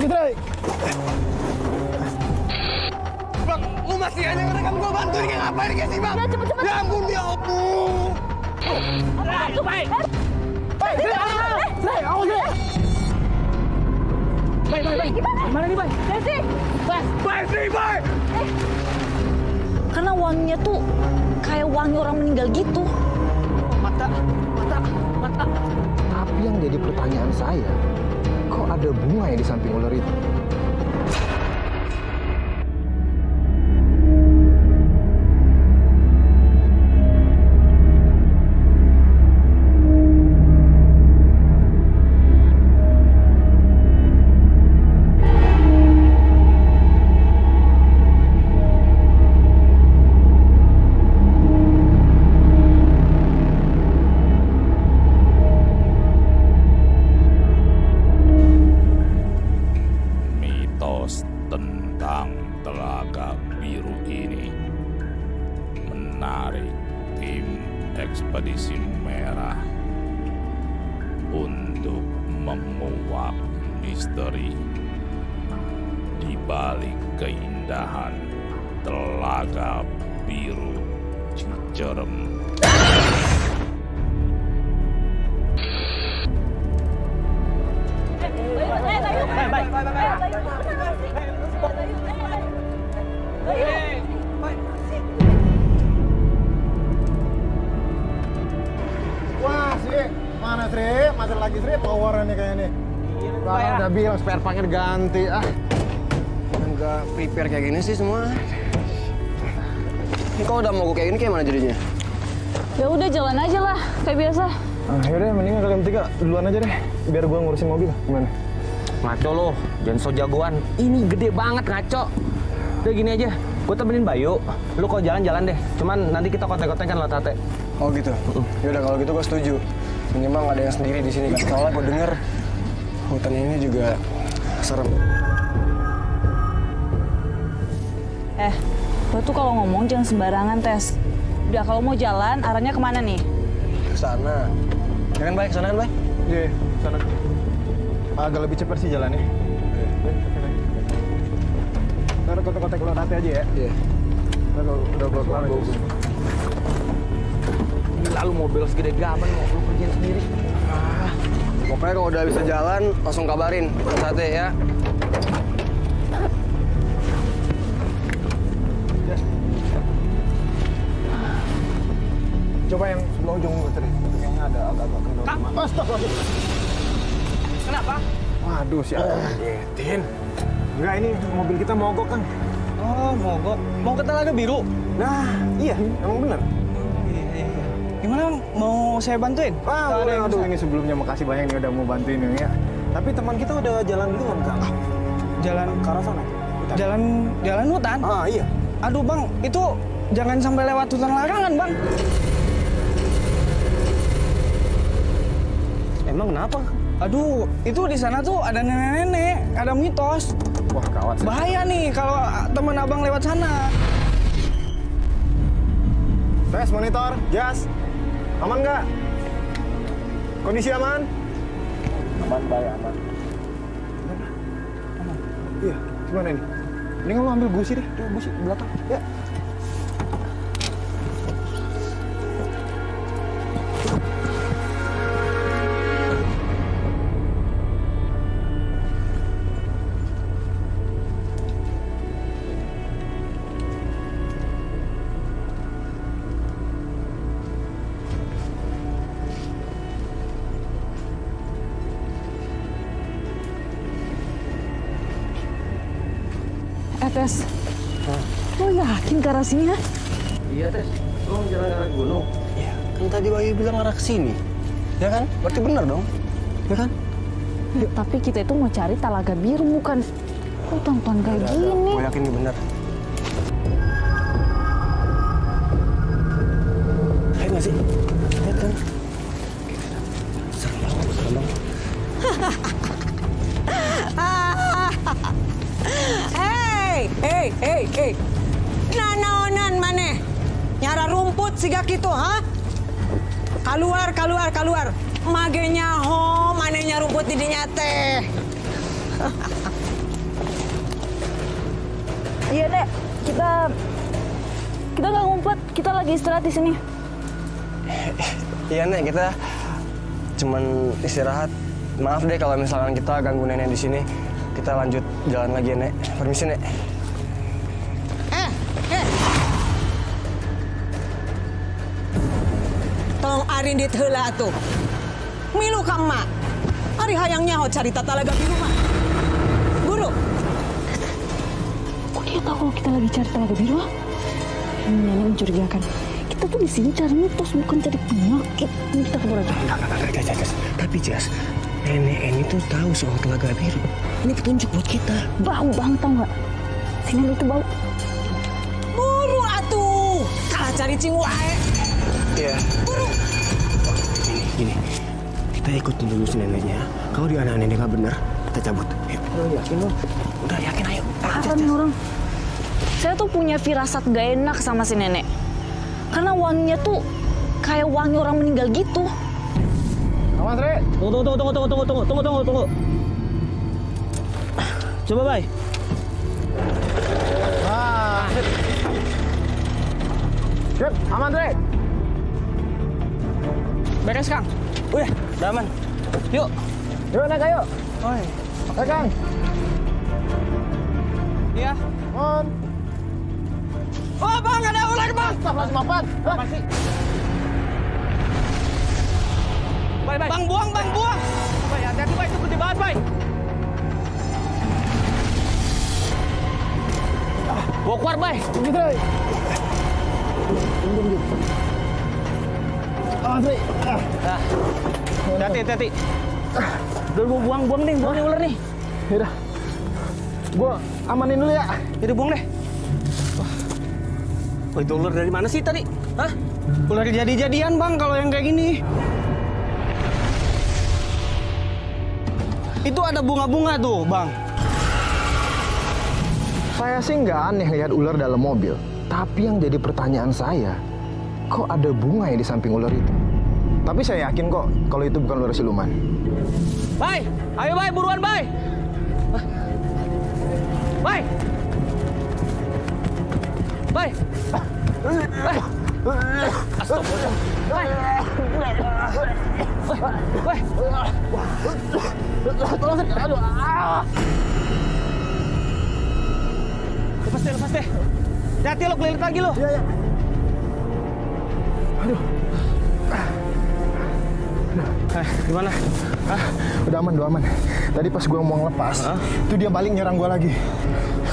sakit, Ray. Bang, lu masih aja ngerekam gua bantuin kayak ngapain kayak sih, Bang? Ya, cepet. Ya ampun, ya ampun. Ray, baik. Ray, awas, Ray. Baik. Mana nih, Bay? Desi. Baik sih, baik. Karena wanginya tuh kayak wangi orang meninggal gitu. Mata. Tapi yang jadi pertanyaan saya, kok ada bunga ya di samping ular itu? Mitos tentang Telaga Biru ini menarik tim Ekspedisi Merah untuk menguak misteri di balik keindahan Telaga Biru Cicerem. Wah, Sri. Mana, Sri? Masih lagi, Sri, powerannya kayak ini. Bapak udah bilang spare partnya diganti. Enggak prepare kayak gini sih semua. Ini kok udah mogok kayak gini kayak mana jadinya? Ya udah jalan aja lah, kayak biasa. Yaudah, mendingan kalian bertiga duluan aja deh. Biar gua ngurusin mobil. Gimana? Ngaco lo, jangan so jagoan. Ini gede banget ngaco. Udah gini aja, gue temenin Bayu. Lu kalau jalan-jalan deh. Cuman nanti kita kontek-kontekan lah Tate. Oh gitu. Yaudah kalau gitu gue setuju. Minimal nggak ada yang sendiri di sini kan. Soalnya gue denger hutan ini juga serem. Lo tuh kalau ngomong jangan sembarangan, Tes. Udah, kalau mau jalan, arahnya kemana nih? Ke sana. Ya kan baik, sana kan baik. Iya, sana. Agak lebih cepat sih jalannya. Ntar kontak-kontak lo nanti aja ya. Iya. Ntar kalau udah keluar bagus. Gila lu mobil segede gaban lo, lu kerjain sendiri. Pokoknya kalau udah bisa jalan, langsung kabarin. Sate ya. Coba yang sebelah ujung Sri. Kayaknya ada agak-agak kendor. Astagfirullah. Kenapa? Waduh, si Tin. Enggak, ini mobil kita mogok, Kang. Oh, mogok. Mau ke Telaga Biru? Nah, iya, emang bener. Iya. Gimana, mau saya bantuin? Aduh, ini sebelumnya makasih banyak nih udah mau bantuin ini ya. Tapi teman kita udah jalan duluan, Kang. Jalan Ke arah sana. jalan hutan? Iya. Aduh bang, itu jangan sampai lewat hutan larangan bang. Emang kenapa? Aduh, itu di sana tuh ada nenek-nenek, ada mitos. Wah, gawat. Bahaya nih kalau teman abang lewat sana. Tes monitor, Jas. Aman nggak? Kondisi aman? Aman, baik, aman. Aman. Iya, gimana ini? Mendingan lo ambil gusi deh, tuh gusi di belakang. Ya. Tes, lo yakin ke arah sini, ha? Iya, Tes. Lo mau jalan ke arah gunung? Iya. Kan tadi Bayu bilang arah ke sini. Ya kan? Berarti benar dong. Ya kan? Tapi kita itu mau cari Telaga Biru, bukan hutan-hutan kayak gini. Gue yakin ini benar. Lihat nggak sih? Lihat kan? Serem banget, serem banget. Hei, nanaonan maneh nyara rumput siga kitu, ha? Kaluar. Mage nyaho manehnya rumput di dinya teh. Iya, Dek. Kita nggak ngumpet. Kita lagi istirahat di sini. Iya, Nek, kita cuman istirahat. Maaf deh kalau misalkan kita ganggu nenek di sini. Kita lanjut jalan lagi, Nek. Permisi, Nek. Tolong Arin diteula tuh. Milu ka emak. Ari hayang nyaho carita Talaga Biru mah. Buru. Kok dia tahu kalau kita lagi cari Talaga Biru? Ini nenek mencurigakan. Kita tuh di sini cari mitos, bukan cari penyakit. Ini kita kabur aja. Jas. Tapi Jas, nenek ini tuh tahu soal Talaga Biru. Ini petunjuk buat kita. Bau banget, tau nggak? Si nenek itu bau. Buru atuh. Kalah cari cing wae. Iya. Buru. Gini. Kita ikutin dulu si neneknya. Kalau dia anak nenek nggak benar, kita cabut. Yuk. Yakin lo? Udah yakin, ayo. Parah nih orang. Saya tuh punya firasat gak enak sama si nenek. Karena wanginya tuh kayak wangi orang meninggal gitu. Awas, Re. Tunggu. Coba, Bay. Ah. Sip, aman, Re. Beres, Kang. Udah aman. Yuk. Yuk, naik ayo. Oi. Naik, Kang. Iya. On. Oh, Bang, ada ular, Bang. Stop, maaf. Apa sih? Bay. Bang, buang. Bay, hati-hati, Bay. Itu gede banget, Bay. Bawa keluar, Bay. Gitu, Re. Awas, Re. Hati-hati. Udah mau buang nih ular nih. Yaudah. Gua amanin dulu ya. Yaudah buang deh. Wah, itu ular dari mana sih tadi? Hah? Ular jadi-jadian, Bang, kalau yang kayak gini. Itu ada bunga-bunga tuh, Bang. Saya sih nggak aneh lihat ular dalam mobil. Tapi yang jadi pertanyaan saya, kok ada bunga ya di samping ular itu? Tapi saya yakin kok kalau itu bukan ular siluman. Bay, ayo Bay, buruan Bay. Bay. Astagfirullah. Bay. Tolong, aduh. Lepas deh. Hati-hati lo, kelilit lagi lo. Iya. Aduh. Gimana? Udah aman. Tadi pas gua mau ngelepas, itu dia balik nyerang gua lagi.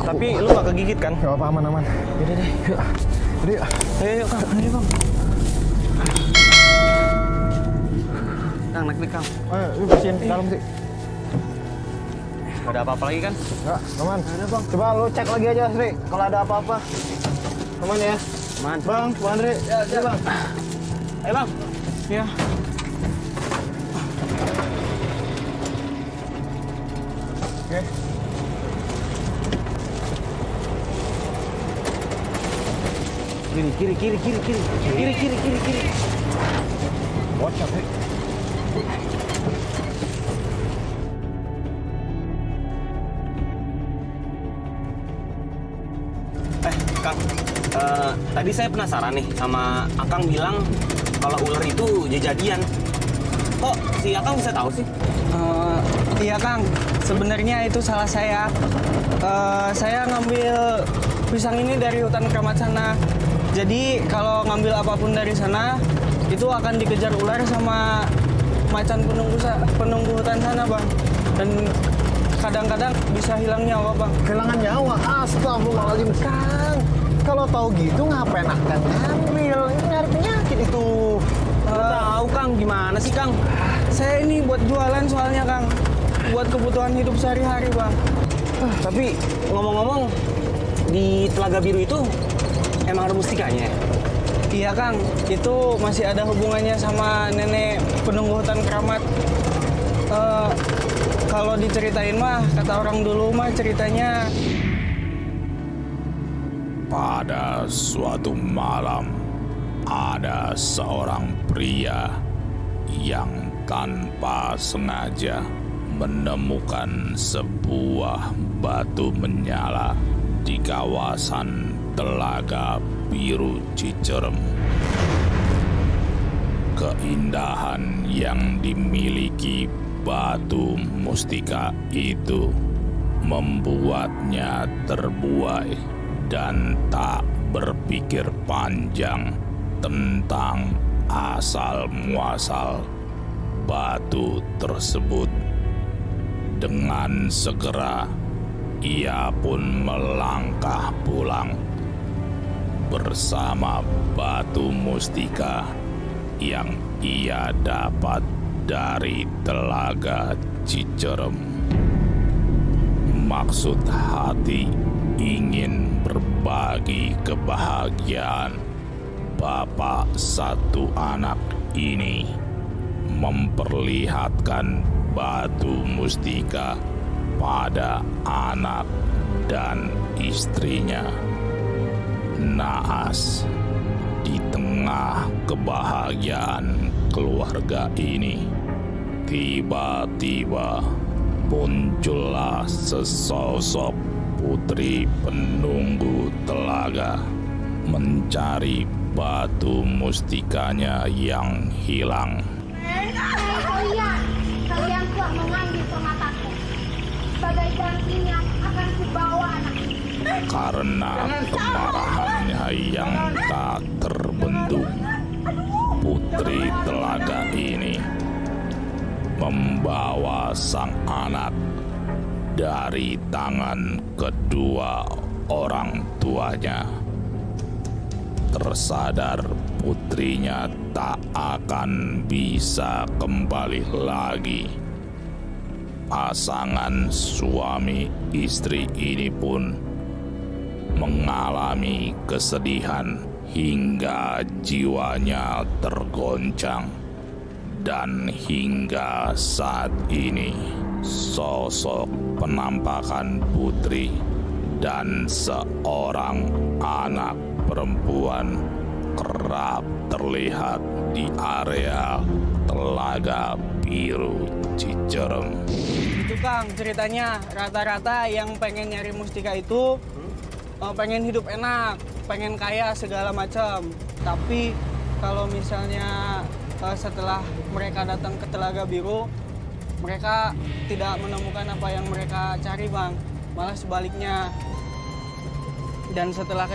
Tapi lu gak kegigit kan? Gak apa-apa, aman. Yaudah deh. Yuk. Ayo, Kang. Ayo, Bang. Kang, naik Kang. Ayo, lu bersihin ke dalam sih. Gak ada apa-apa lagi kan? Enggak, aman. Ada, Bang. Coba lu cek lagi aja, Sri. Kalau ada apa-apa. Aman ya? Aman. Bang, Andre. Ya, Bang. Ayo, Bang. Ya. Oke. Kiri. Bocor, Sri. Kang, tadi saya penasaran nih sama Akang bilang kalau ular itu jadian. Kok si Akang bisa tahu sih? Iya Kang, sebenarnya itu salah saya. Saya ngambil pisang ini dari hutan keramat sana. Jadi kalau ngambil apapun dari sana, itu akan dikejar ular sama macan penunggu hutan sana, Bang. Dan kadang-kadang bisa hilang nyawa, Bang. Kehilangan nyawa. Astagfirullahaladzim, Kang. Kalau tahu gitu ngapain akan ngambil? Ini nyari penyakit itu. Tahu Kang, gimana sih Kang? Saya ini buat jualan soalnya Kang. Buat kebutuhan hidup sehari-hari, Bang. Tapi ngomong-ngomong, di Telaga Biru itu emang ada mustikanya ya? Iya Kang, itu masih ada hubungannya sama nenek penunggu hutan keramat. Kalau diceritain mah, kata orang dulu mah ceritanya. Pada suatu malam, ada seorang pria yang tanpa sengaja menemukan sebuah batu menyala di kawasan Telaga Biru Cicerem. Keindahan yang dimiliki batu mustika itu membuatnya terbuai dan tak berpikir panjang tentang asal-muasal batu tersebut. Dengan segera ia pun melangkah pulang bersama batu mustika yang ia dapat dari Telaga Cicerem. Maksud hati ingin berbagi kebahagiaan bapak satu anak ini, memperlihatkan batu mustika pada anak dan istrinya. Naas, di tengah kebahagiaan keluarga ini, tiba-tiba muncullah sesosok putri penunggu telaga mencari batu mustikanya yang hilang. Oh iya, kalian telah mengambil permataku. Sebagai gantinya akan kubawa anak ini. Karena kemarahannya yang tak terbendung, putri telaga ini membawa sang anak dari tangan kedua orang tuanya. Tersadar putrinya tak akan bisa kembali lagi, pasangan suami istri ini pun mengalami kesedihan hingga jiwanya tergoncang. Dan hingga saat ini, sosok penampakan putri dan seorang anak perempuan kerap terlihat di area Telaga Biru Cicerem. Itu Kang, ceritanya rata-rata yang pengen nyari mustika itu pengen hidup enak, pengen kaya segala macam. Tapi kalau misalnya setelah mereka datang ke Telaga Biru, mereka tidak menemukan apa yang mereka cari, Bang. Malah sebaliknya. Dan setelah